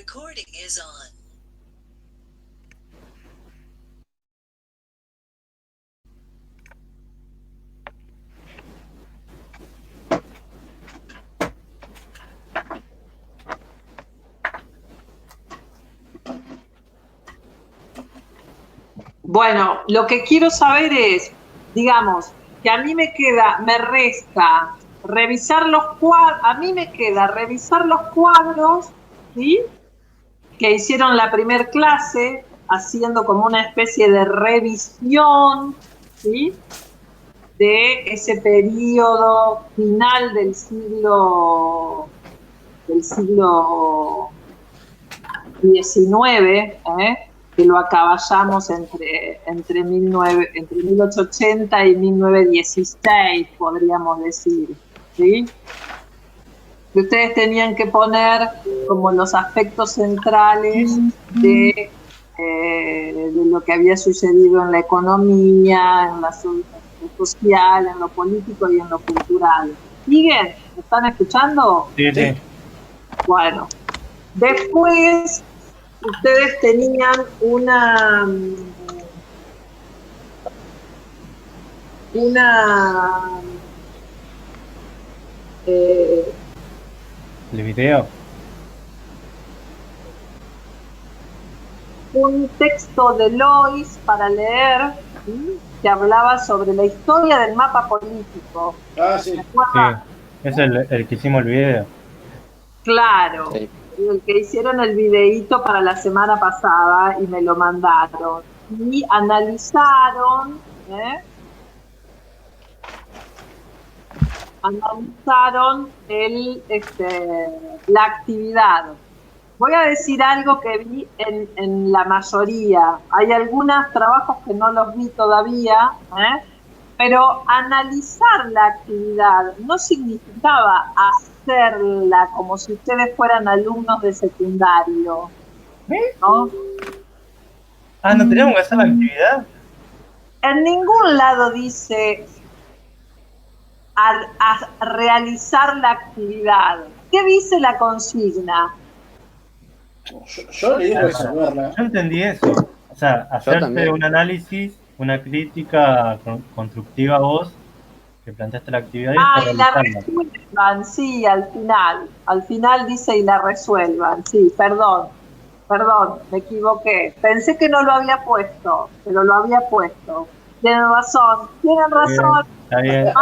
recording is on. Bueno, lo que quiero saber es, digamos, que a mí me resta revisar los cuadros, a mí me queda revisar los cuadros, ¿sí? Que hicieron la primer clase, haciendo como una especie de revisión, ¿sí? De ese periodo final del siglo XIX, que lo acaballamos entre 1880 y 1916, podríamos decir, ¿sí? Que ustedes tenían que poner como los aspectos centrales de lo que había sucedido en la economía, en lo social, en lo político y en lo cultural. ¿Siguen? ¿Me están escuchando? Sí, sí. Bueno, después ustedes tenían ¿El video? un texto de Lois para leer, ¿sí? Que hablaba sobre la historia del mapa político. Ah, sí. Sí, es el que hicimos el video. Claro, Sí. el que hicieron el videíto para la semana pasada y me lo mandaron. Y analizaron, la actividad. Voy a decir algo que vi en la mayoría. Hay algunos trabajos que no los vi todavía, pero analizar la actividad no significaba hacerla como si ustedes fueran alumnos de secundario, ¿no? Ah, ¿no teníamos que hacer la actividad? En ningún lado dice a realizar la actividad. ¿Qué dice la consigna? Yo le digo resolverla. Yo entendí eso. O sea, hacerte también. un análisis, una crítica constructiva a vos, que planteaste la actividad y después Y la realizarla. resuelvan, sí, al final dice y la resuelvan, sí, perdón, me equivoqué, pensé que no lo había puesto, pero lo había puesto, tienen razón, Está bien.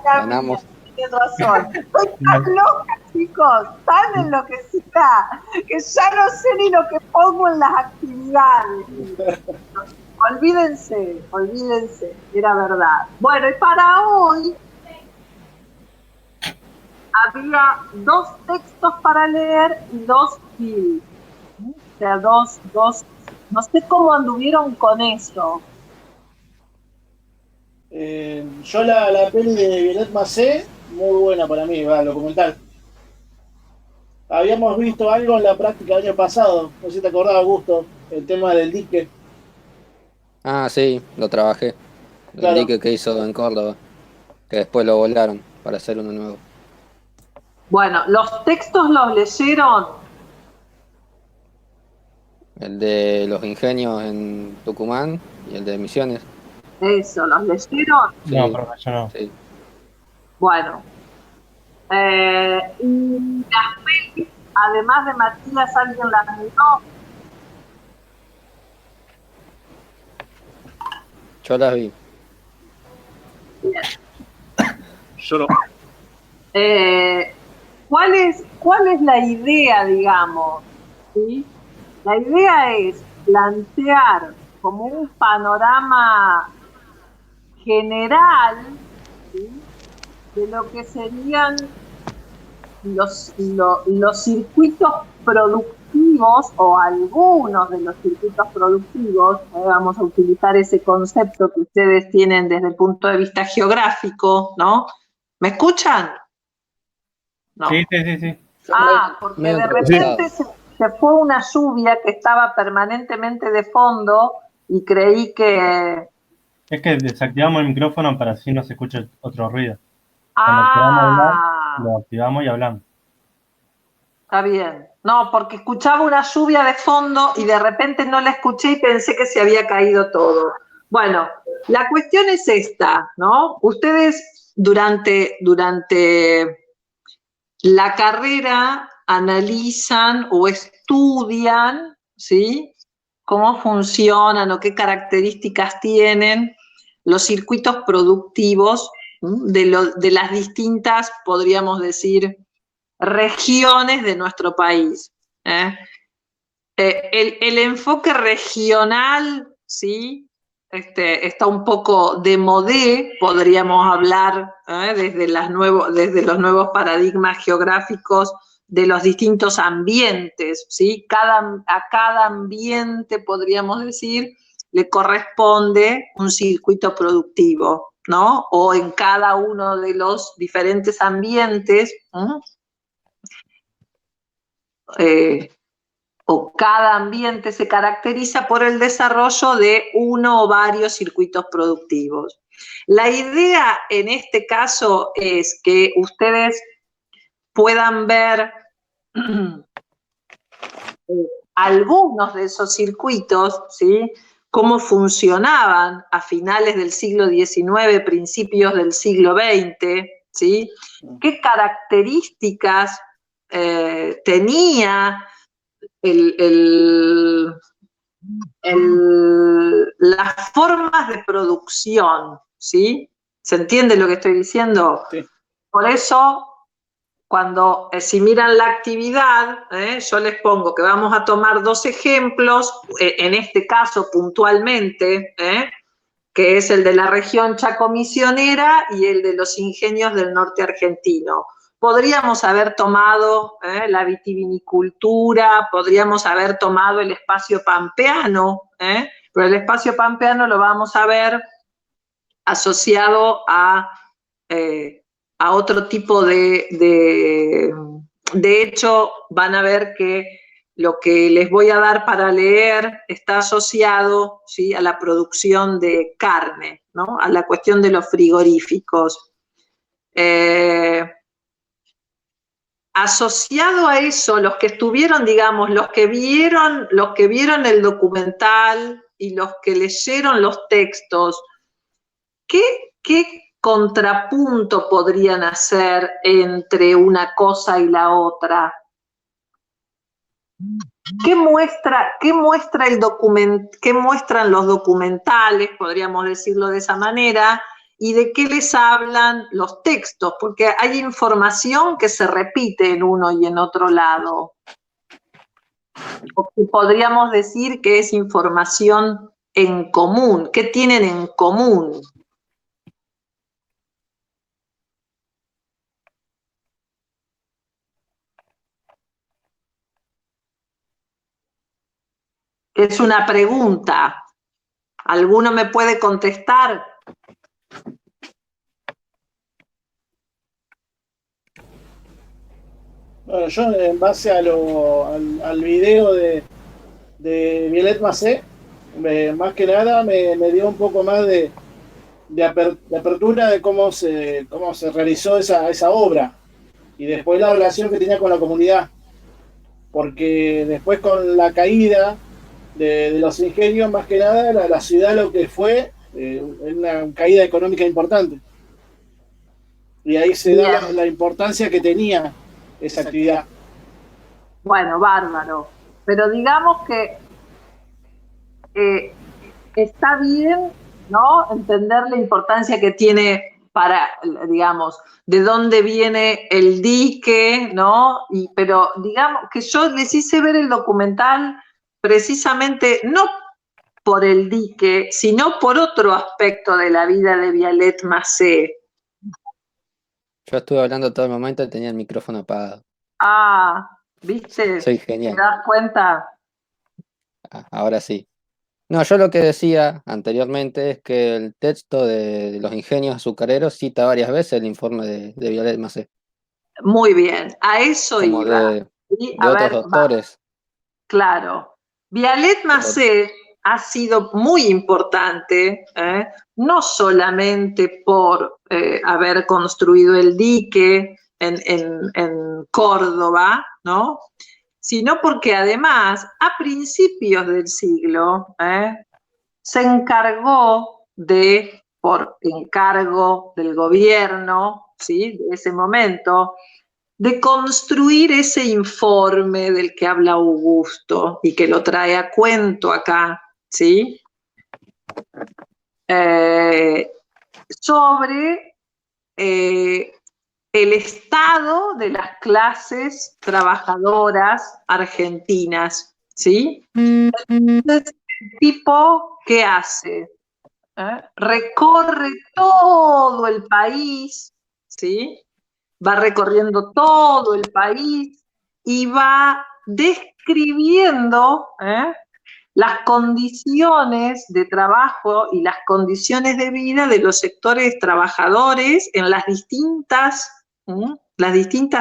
Ganamos. tienen razón, estoy tan loca, chicos, tan enloquecida, que ya no sé ni lo que pongo en las actividades. Olvídense, era verdad. Bueno, y para hoy había 2 textos para leer y 2 films. O sea, dos, no sé cómo anduvieron con eso. Yo la peli de Violet Macé, muy buena para mí, va, documental. Habíamos visto algo en la práctica el año pasado, no sé si te acordás, Augusto, el tema del dique. Ah, sí, lo trabajé. El Claro. dique que hizo en Córdoba, que después lo volaron para hacer uno nuevo. Bueno, los textos los leyeron. El de los ingenios en Tucumán y el de Misiones. Eso, los leyeron. Sí, No, profe, yo no. sí. Bueno, y las pelis, además de Matías, ¿alguien las miró? Yo las vi. Bien. Yo no. ¿Cuál es la idea, digamos? ¿Sí? La idea es plantear como un panorama general, ¿sí? De lo que serían los circuitos productivos o algunos de los circuitos productivos. Vamos a utilizar ese concepto que ustedes tienen desde el punto de vista geográfico, ¿no? ¿Me escuchan? No. Sí. Porque Medio de repente entrecortado. se fue una lluvia que estaba permanentemente de fondo y creí que... Es que desactivamos el micrófono para así no se escuche otro ruido. Cuando queramos hablar, lo activamos y hablamos. Está bien. No, porque escuchaba una lluvia de fondo y de repente no la escuché y pensé que se había caído todo. Bueno, la cuestión es esta, ¿no? Ustedes durante la carrera analizan o estudian, ¿sí?, cómo funcionan o qué características tienen los circuitos productivos de las distintas, podríamos decir, regiones de nuestro país. El enfoque regional, ¿sí?, está un poco de modé, podríamos hablar, desde los nuevos paradigmas geográficos de los distintos ambientes, ¿sí? A cada ambiente, podríamos decir, le corresponde un circuito productivo, ¿no? O en cada uno de los diferentes ambientes, o cada ambiente se caracteriza por el desarrollo de uno o varios circuitos productivos. La idea en este caso es que ustedes puedan ver algunos de esos circuitos, ¿sí?, cómo funcionaban a finales del siglo XIX, principios del siglo XX, ¿sí?, qué características tenía las formas de producción, ¿sí? ¿Se entiende lo que estoy diciendo? Sí. Por eso, si miran la actividad, yo les pongo que vamos a tomar 2 ejemplos, en este caso puntualmente, que es el de la región Chaco Misionera y el de los ingenios del norte argentino. Podríamos haber tomado la vitivinicultura, podríamos haber tomado el espacio pampeano, pero el espacio pampeano lo vamos a ver asociado a otro tipo de hecho, van a ver que lo que les voy a dar para leer está asociado, ¿sí?, a la producción de carne, ¿no?, a la cuestión de los frigoríficos. Asociado a eso, los que estuvieron, digamos, los que vieron el documental y los que leyeron los textos, ¿qué contrapunto podrían hacer entre una cosa y la otra? ¿Qué muestran los documentales, podríamos decirlo de esa manera, y de qué les hablan los textos? Porque hay información que se repite en uno y en otro lado. O que podríamos decir que es información en común. ¿Qué tienen en común? Es una pregunta. ¿Alguno me puede contestar? Bueno, yo en base al video de Violet Macé, más que nada me dio un poco más de apertura de cómo se realizó esa obra y después la relación que tenía con la comunidad, porque después con la caída de los ingenios, más que nada la ciudad lo que fue una caída económica importante, y ahí se da la importancia que tenía esa actividad. Bueno, bárbaro. Pero digamos que está bien, ¿no?, entender la importancia que tiene para, digamos, de dónde viene el dique, ¿no? Pero digamos que yo les hice ver el documental precisamente no por el dique, sino por otro aspecto de la vida de Violet Macé. Yo estuve hablando todo el momento y tenía el micrófono apagado. Ah, ¿viste? Soy genial. ¿Te das cuenta? Ahora sí. No, yo lo que decía anteriormente es que el texto de los ingenios azucareros cita varias veces el informe de Violet Macé. Muy bien, a eso como iba. de A otros ver, doctores. Claro. Violet Macé ha sido muy importante, no solamente por haber construido el dique, en Córdoba, ¿no? Sino porque además, a principios del siglo, se encargó por encargo del gobierno, ¿sí?, de ese momento, de construir ese informe del que habla Augusto y que lo trae a cuento acá, ¿sí? Sobre el estado de las clases trabajadoras argentinas, ¿sí? Entonces, el tipo, ¿qué hace? Recorre todo el país, ¿sí? Va recorriendo todo el país y va describiendo las condiciones de trabajo y las condiciones de vida de los sectores trabajadores en las distintas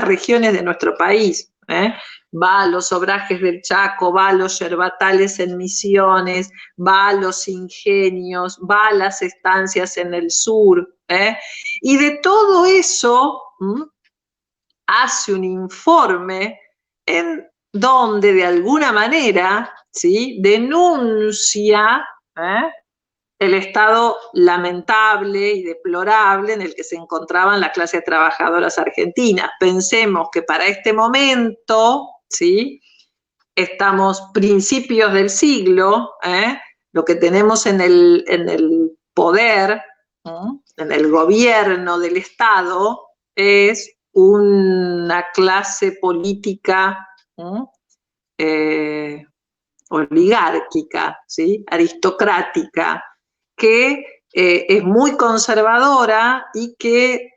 regiones de nuestro país. Va a los obrajes del Chaco, va a los yerbatales en Misiones, va a los ingenios, va a las estancias en el sur. Y de todo eso hace un informe en donde de alguna manera, ¿sí?, denuncia el estado lamentable y deplorable en el que se encontraban las clases trabajadoras argentinas. Pensemos que para este momento, ¿sí?, estamos principios del siglo, lo que tenemos en el poder, en el gobierno del Estado, es una clase política oligárquica, ¿sí?, aristocrática, que es muy conservadora y que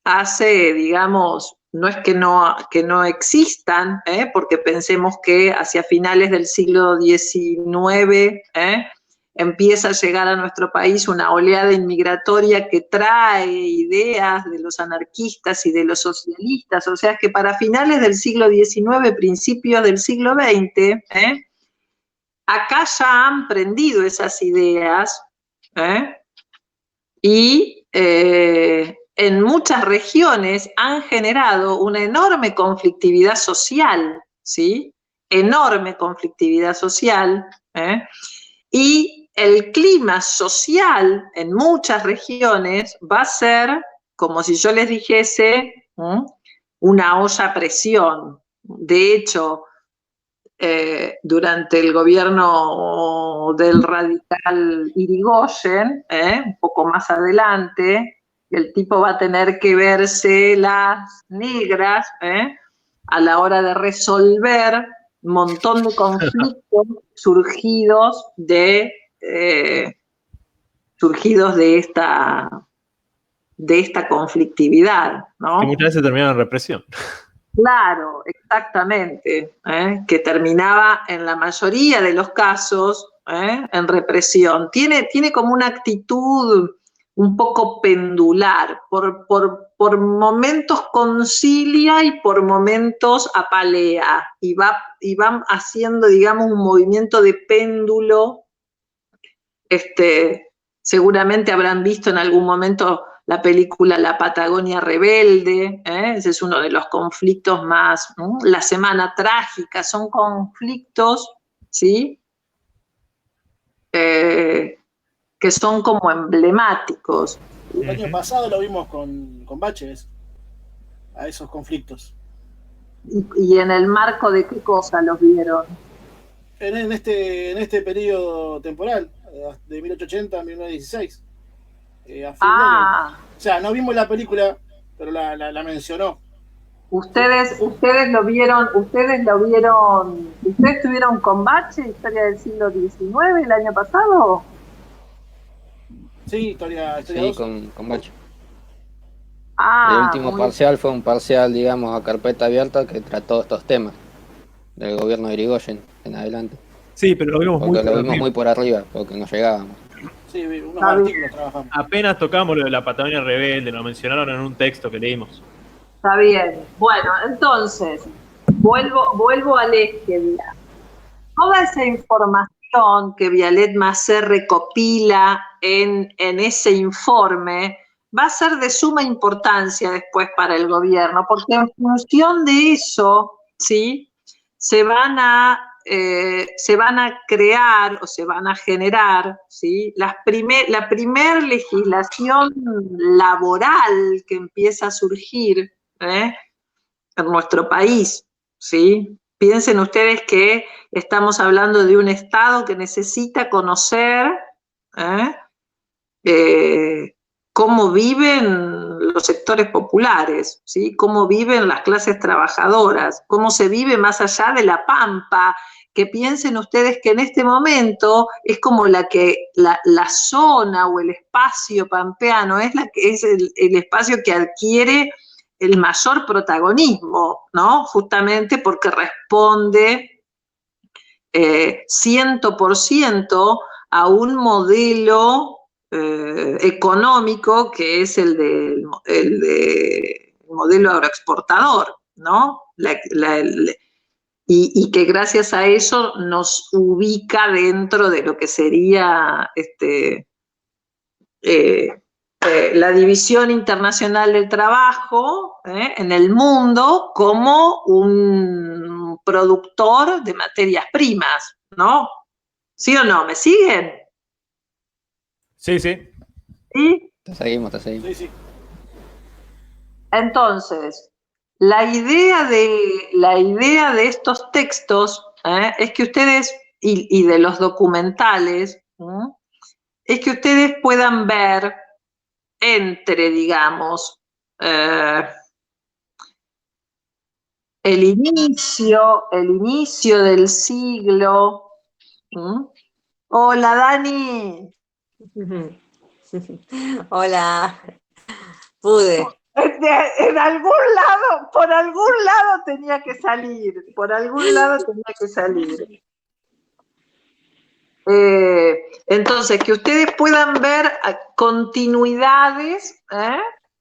hace, digamos, no es que no existan, porque pensemos que hacia finales del siglo XIX empieza a llegar a nuestro país una oleada inmigratoria que trae ideas de los anarquistas y de los socialistas, o sea que para finales del siglo XIX, principios del siglo XX, acá ya han prendido esas ideas y en muchas regiones han generado una enorme conflictividad social, ¿sí? Enorme conflictividad social, y el clima social en muchas regiones va a ser como si yo les dijese una olla a presión. De hecho, durante el gobierno del radical Irigoyen, un poco más adelante, el tipo va a tener que verse las negras a la hora de resolver un montón de conflictos surgidos de esta conflictividad, ¿no? Que muchas veces terminan en represión. Claro, exactamente, que terminaba en la mayoría de los casos en represión. Tiene como una actitud un poco pendular, por momentos concilia y por momentos apalea, y va haciendo, digamos, un movimiento de péndulo. Seguramente habrán visto en algún momento la película La Patagonia Rebelde, ese es uno de los conflictos más, La Semana Trágica, son conflictos, ¿sí?, que son como emblemáticos. El año pasado lo vimos con Baches, a esos conflictos. ¿Y en el marco de qué cosa los vieron? En este periodo temporal, de 1880 a 1916. A fin de año. O sea, no vimos la película, pero la mencionó. Ustedes lo vieron, ustedes tuvieron con Bache, Historia del siglo XIX, el año pasado. Sí, historia Sí, 2. con Bache. El último parcial fue un parcial, digamos, a carpeta abierta que trató estos temas del gobierno de Irigoyen en adelante. Sí, pero lo vimos muy por arriba, porque no llegábamos. Sí, unos artículos trabajamos. Apenas tocamos lo de la Patagonia Rebelde, lo mencionaron en un texto que leímos. Está bien. Bueno, entonces, vuelvo al eje. Toda esa información que Vialet Macé recopila en ese informe va a ser de suma importancia después para el gobierno, porque en función de eso, ¿sí?, se van a crear o se van a generar, ¿sí?, la primer legislación laboral que empieza a surgir en nuestro país, ¿sí? Piensen ustedes que estamos hablando de un Estado que necesita conocer cómo viven los sectores populares, ¿sí?, cómo viven las clases trabajadoras, cómo se vive más allá de la pampa, que piensen ustedes que en este momento es como la zona o el espacio pampeano es el espacio que adquiere el mayor protagonismo, ¿no? Justamente porque responde 100% a un modelo económico que es el modelo agroexportador, ¿no? Y que gracias a eso nos ubica dentro de lo que sería la División Internacional del Trabajo en el mundo como un productor de materias primas, ¿no? ¿Sí o no? ¿Me siguen? Sí, sí. ¿Sí? Te seguimos. Sí, sí. Entonces, la idea de estos textos es que ustedes, y de los documentales, es que ustedes puedan ver entre, digamos, el inicio del siglo. Hola, Dani. Hola, pude. En algún lado, por algún lado tenía que salir, entonces, que ustedes puedan ver continuidades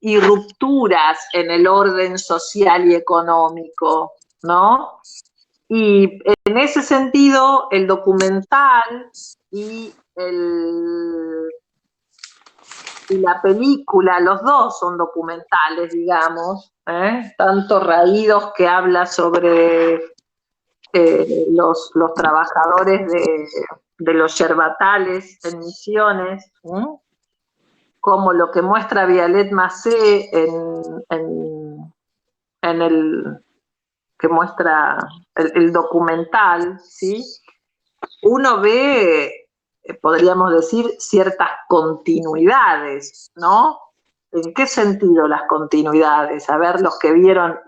y rupturas en el orden social y económico, ¿no? Y en ese sentido, el documental y la película, los dos son documentales, digamos, tanto Raídos, que habla sobre los trabajadores de los yerbatales en Misiones, como lo que muestra Violet Macé en el que muestra el documental, ¿sí? Uno ve, podríamos decir, ciertas continuidades, ¿no? ¿En qué sentido las continuidades? A ver, los que vieron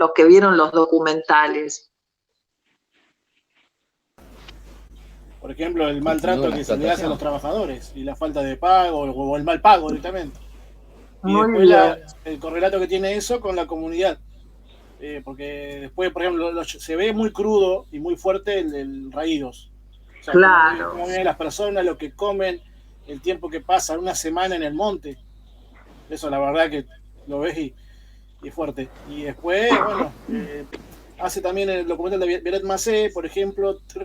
los documentales. Por ejemplo, el maltrato que se le hace a los trabajadores y la falta de pago o el mal pago directamente. Y Muy después el correlato que tiene eso con la comunidad. Porque después, por ejemplo, se ve muy crudo y muy fuerte el Raídos. O sea, claro. cómo viven las personas, lo que comen, el tiempo que pasan, una semana en el monte. Eso la verdad que lo ves y es fuerte. Y después, bueno, hace también el documental de Violet Macé, por ejemplo, creo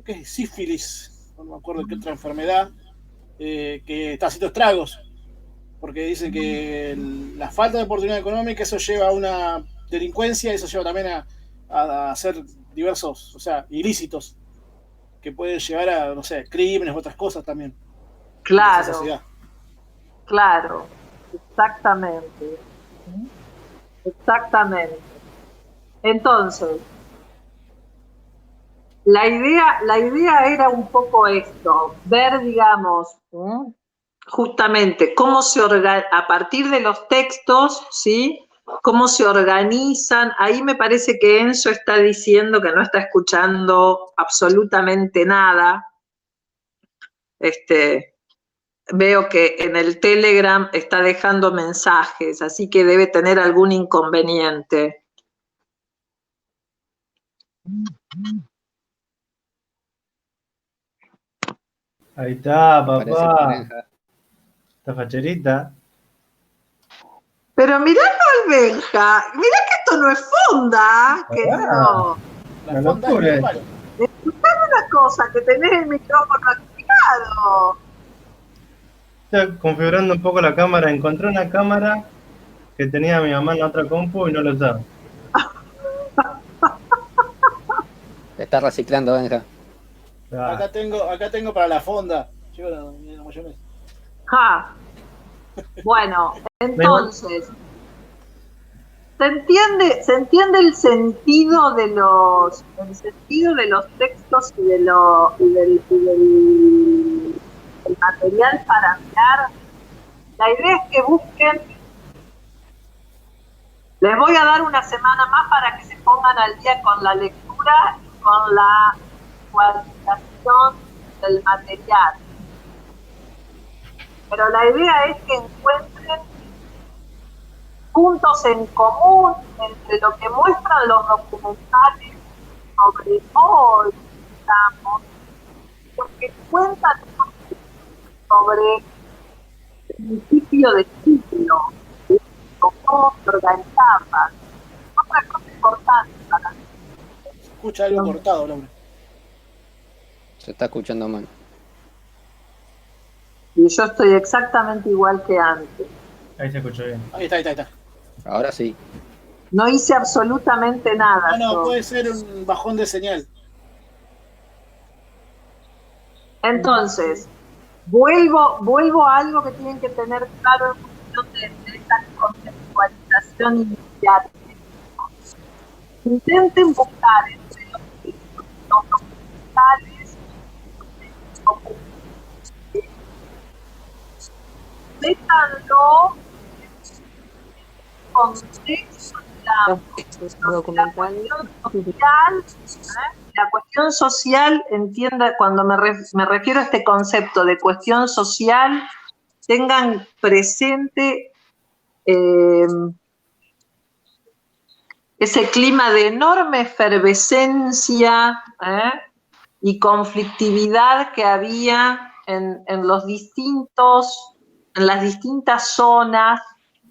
que es sífilis, no me acuerdo qué otra enfermedad, que está haciendo estragos. Porque dicen que la falta de oportunidad económica, eso lleva a una delincuencia, eso lleva también a hacer diversos, o sea, ilícitos, que pueden llevar a, no sé, crímenes u otras cosas también. Claro, exactamente. Entonces, la idea era un poco esto, ver, digamos, justamente cómo a partir de los textos, ¿sí?, cómo se organizan. Ahí me parece que Enzo está diciendo que no está escuchando absolutamente nada. Veo que en el Telegram está dejando mensajes, así que debe tener algún inconveniente. Ahí está, Parece papá. que Esta facherita. Pero mirá al Benja, mirá que esto no es fonda, querido. La No fonda lo es cure. malo. Escuchame una cosa, que tenés el micrófono activado. Estaba configurando un poco la cámara. Encontré una cámara que tenía mi mamá en la otra compu y no la usaba. Te está reciclando, Benja. Ah, Acá tengo para la fonda. Llevo la mayonesa. Ja. Bueno, entonces, ¿se entiende el sentido de los textos y del material para mirar? La idea es que busquen. Les voy a dar una semana más para que se pongan al día con la lectura y con la cualificación del material. Pero la idea es que encuentren puntos en común entre lo que muestran los documentales sobre hoy, digamos, lo que cuentan sobre el principio de ciclo, cómo se organizaba. Otra cosa importante para mí. Escucha algo cortado, el hombre. Se está escuchando mal. Y yo estoy exactamente igual que antes. ahí se escuchó bien. Ahí está. Ahora sí. No hice absolutamente nada. No, yo. puede ser un bajón de señal. Entonces, vuelvo a algo que tienen que tener claro en función de esta conceptualización inicial. Intenten buscar entre los documentales, métanlo en contexto, Documentales. La cuestión social, entienda, cuando me refiero a este concepto de cuestión social, tengan presente ese clima de enorme efervescencia y conflictividad que había en las distintas zonas,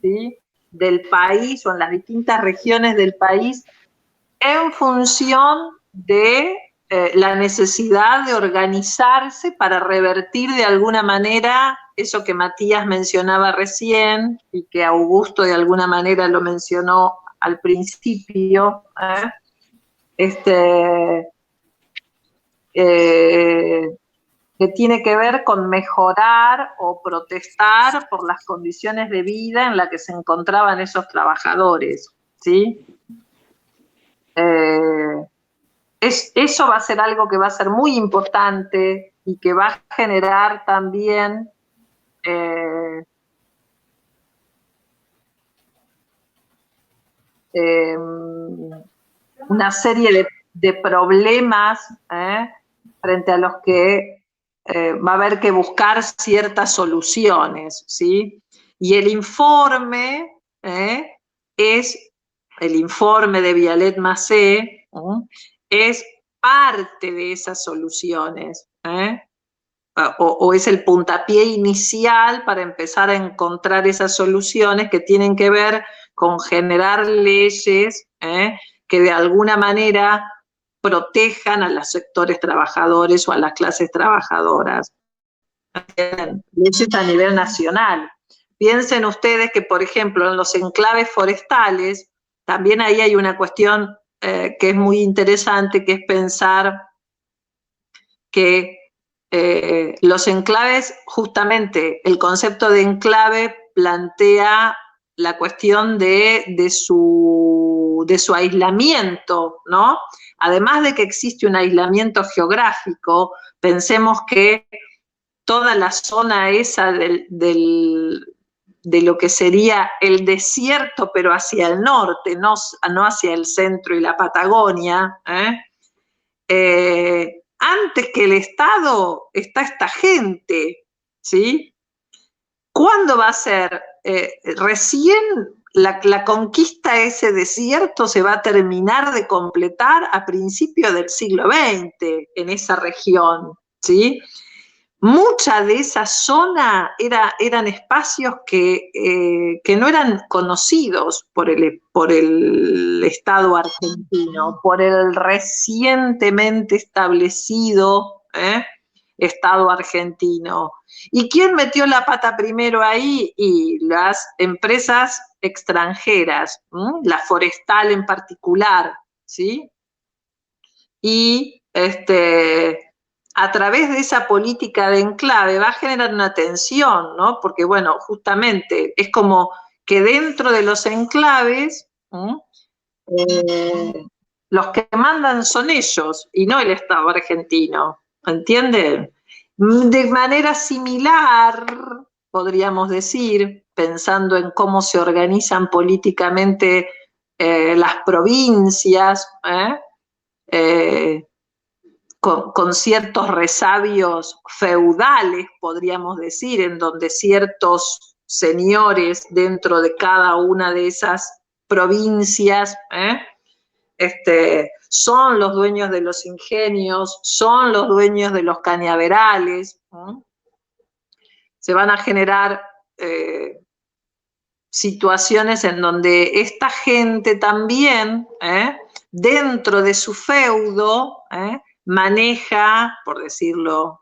¿sí?, del país o en las distintas regiones del país en función de la necesidad de organizarse para revertir de alguna manera eso que Matías mencionaba recién y que Augusto de alguna manera lo mencionó al principio, que tiene que ver con mejorar o protestar por las condiciones de vida en las que se encontraban esos trabajadores, ¿sí? Eso va a ser algo que va a ser muy importante y que va a generar también una serie de problemas frente a los que va a haber que buscar ciertas soluciones, ¿sí? Y el informe el informe de Vialet Macé es parte de esas soluciones, o es el puntapié inicial para empezar a encontrar esas soluciones que tienen que ver con generar leyes que de alguna manera protejan a los sectores trabajadores o a las clases trabajadoras. Leyes a nivel nacional. Piensen ustedes que, por ejemplo, en los enclaves forestales, también ahí hay una cuestión que es muy interesante, que es pensar que los enclaves, justamente el concepto de enclave plantea la cuestión de su aislamiento, ¿no? Además de que existe un aislamiento geográfico, pensemos que toda la zona esa de lo que sería el desierto, pero hacia el norte, no hacia el centro y la Patagonia, antes que el Estado está esta gente, ¿sí? ¿Cuándo va a ser? Recién la conquista de ese desierto se va a terminar de completar a principios del siglo XX en esa región, ¿sí? Mucha de esa zona eran espacios que no eran conocidos por el Estado argentino, por el recientemente establecido Estado argentino. ¿Y quién metió la pata primero ahí? Y las empresas extranjeras, la forestal en particular, ¿sí? Y a través de esa política de enclave va a generar una tensión, ¿no? Porque, bueno, justamente es como que dentro de los enclaves, los que mandan son ellos y no el Estado argentino, ¿entienden? De manera similar, podríamos decir, pensando en cómo se organizan políticamente las provincias, con ciertos resabios feudales, podríamos decir, en donde ciertos señores dentro de cada una de esas provincias son los dueños de los ingenios, son los dueños de los cañaverales. Se van a generar situaciones en donde esta gente también, dentro de su feudo, maneja, por decirlo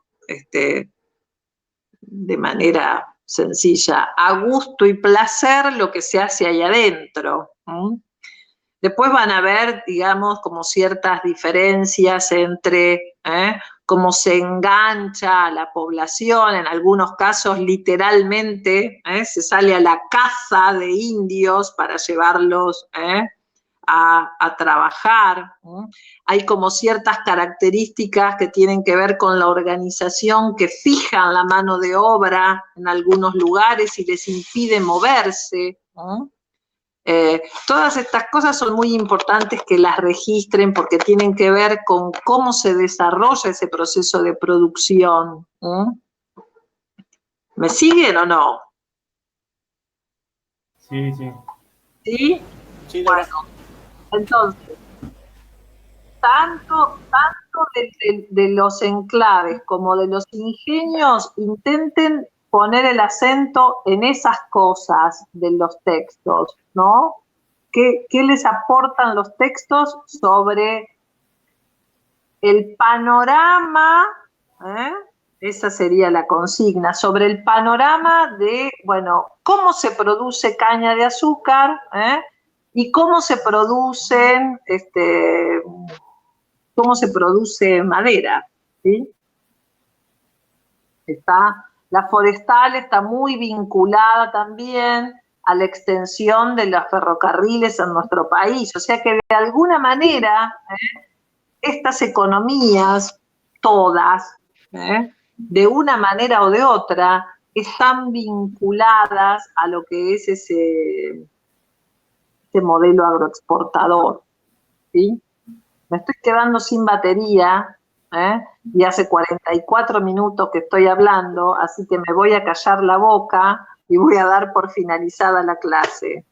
de manera sencilla, a gusto y placer lo que se hace ahí adentro. Después van a haber, digamos, como ciertas diferencias entre cómo se engancha a la población, en algunos casos literalmente se sale a la caza de indios para llevarlos a trabajar. Hay como ciertas características que tienen que ver con la organización que fijan la mano de obra en algunos lugares y les impide moverse. Todas estas cosas son muy importantes que las registren porque tienen que ver con cómo se desarrolla ese proceso de producción. ¿Me siguen o no? Sí, sí. ¿Sí? Sí, Bueno, entonces, tanto de los enclaves como de los ingenios intenten poner el acento en esas cosas de los textos, ¿no? ¿Qué les aportan los textos sobre el panorama? Esa sería la consigna, sobre el panorama de, bueno, cómo se produce caña de azúcar, y cómo se producen, cómo se produce madera, ¿sí? La forestal está muy vinculada también a la extensión de los ferrocarriles en nuestro país, o sea que de alguna manera estas economías, todas, de una manera o de otra, están vinculadas a lo que es ese modelo agroexportador, ¿sí? Me estoy quedando sin batería, y hace 44 minutos que estoy hablando, así que me voy a callar la boca y voy a dar por finalizada la clase.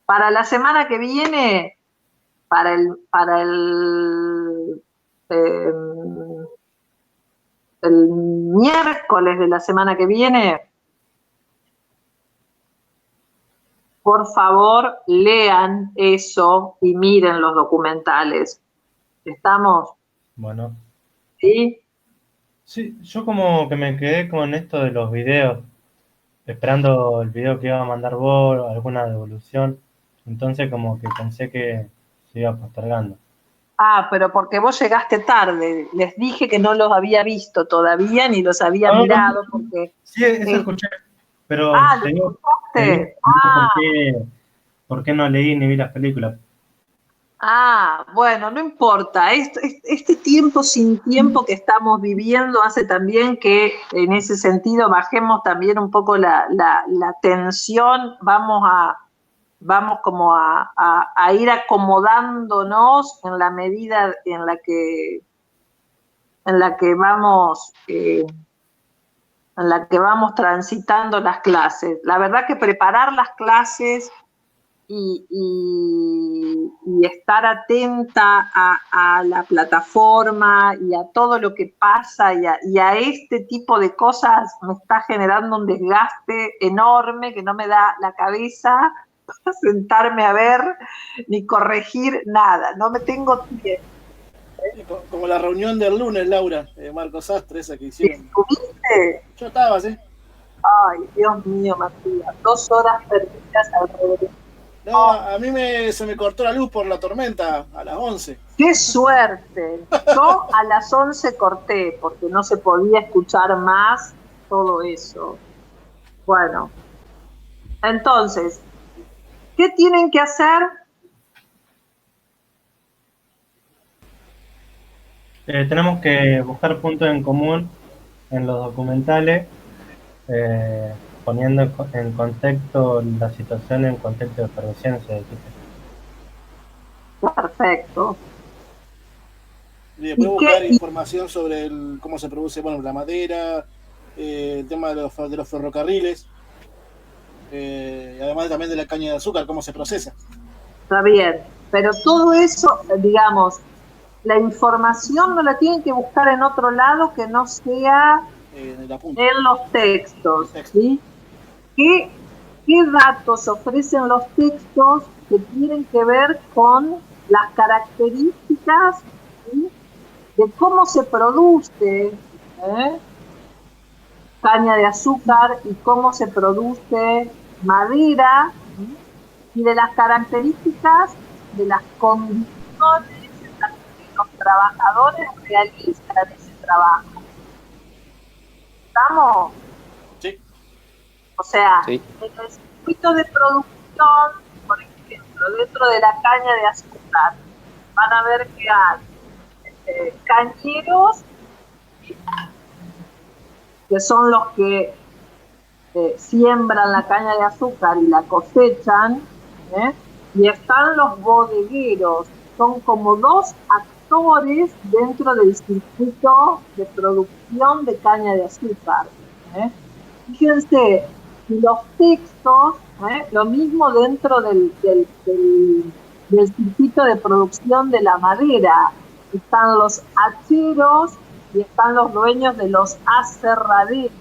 Para la semana que viene, para el miércoles de la semana que viene, por favor, lean eso y miren los documentales. ¿Estamos? Bueno. ¿Sí? Sí, yo como que me quedé con esto de los videos, esperando el video que iba a mandar vos, alguna devolución. Entonces como que pensé que se iba postergando. Ah, pero porque vos llegaste tarde. Les dije que no los había visto todavía, ni los había No, mirado, porque... sí, eso escuché, pero Ah, ¿lo te digo escuchaste? por qué no leí ni vi las películas. Bueno, no importa. Este tiempo sin tiempo que estamos viviendo hace también que en ese sentido bajemos también un poco la tensión. Vamos como a ir acomodándonos en la medida en la que vamos transitando las clases. La verdad que preparar las clases y estar atenta a la plataforma y a todo lo que pasa y a este tipo de cosas me está generando un desgaste enorme que no me da la cabeza para sentarme a ver ni corregir nada, no me tengo tiempo. Como la reunión del lunes, Laura, Marcos Sastre, esa que hicieron. ¿Estuviste? Yo estaba, ¿sí? Ay, Dios mío, Matías, 2 horas perdidas alrededor. No, a mí se me cortó la luz por la tormenta a las 11. ¡Qué suerte! Yo a las 11 corté porque no se podía escuchar más todo eso. Bueno, entonces, ¿qué tienen que hacer? Tenemos que buscar puntos en común en los documentales, poniendo en contexto la situación en contexto de efervescencia. Perfecto. Y después ¿Y buscar qué? información sobre cómo se produce, bueno, la madera, el tema de los ferrocarriles, y además también de la caña de azúcar, cómo se procesa. Está bien, pero todo eso, digamos, la información no la tienen que buscar en otro lado que no sea En los textos, ¿sí? ¿Qué datos ofrecen los textos que tienen que ver con las características, ¿sí?, de cómo se produce caña de azúcar y cómo se produce madera, ¿sí?, y de las características de las condiciones en las que los trabajadores realizan ese trabajo? ¿Estamos? Sí. O sea, Sí. en el circuito de producción, por ejemplo, dentro de la caña de azúcar, van a ver que hay cañeros, que son los que siembran la caña de azúcar y la cosechan, y están los bodegueros, son como 2 actores dentro del circuito de producción de caña de azúcar. Fíjense, los textos, lo mismo dentro del circuito de producción de la madera, están los hacheros y están los dueños de los aserraderos,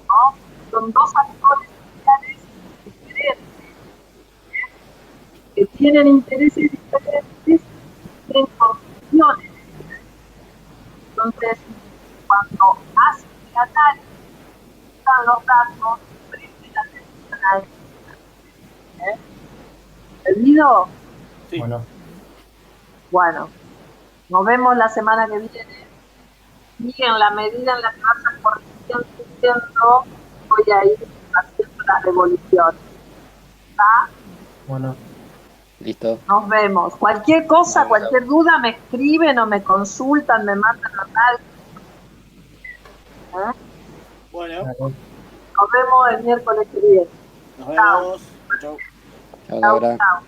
¿no? Son 2 actores sociales diferentes, que tienen intereses diferentes, tienen condiciones diferentes. Entonces, cuando hacen el análisis, están los datos, presten atención a eso. ¿Entendido? Sí. Bueno, nos vemos la semana que viene. Y en la medida en la que vayan corrigiendo, voy a ir haciendo la revolución. ¿Está? Bueno. Listo. Nos vemos. Cualquier cosa, cualquier duda, me escriben o me consultan, me mandan a tal. Bueno. Nos vemos el miércoles que viene. Nos vemos. Chau. Chao, Laura. Chau.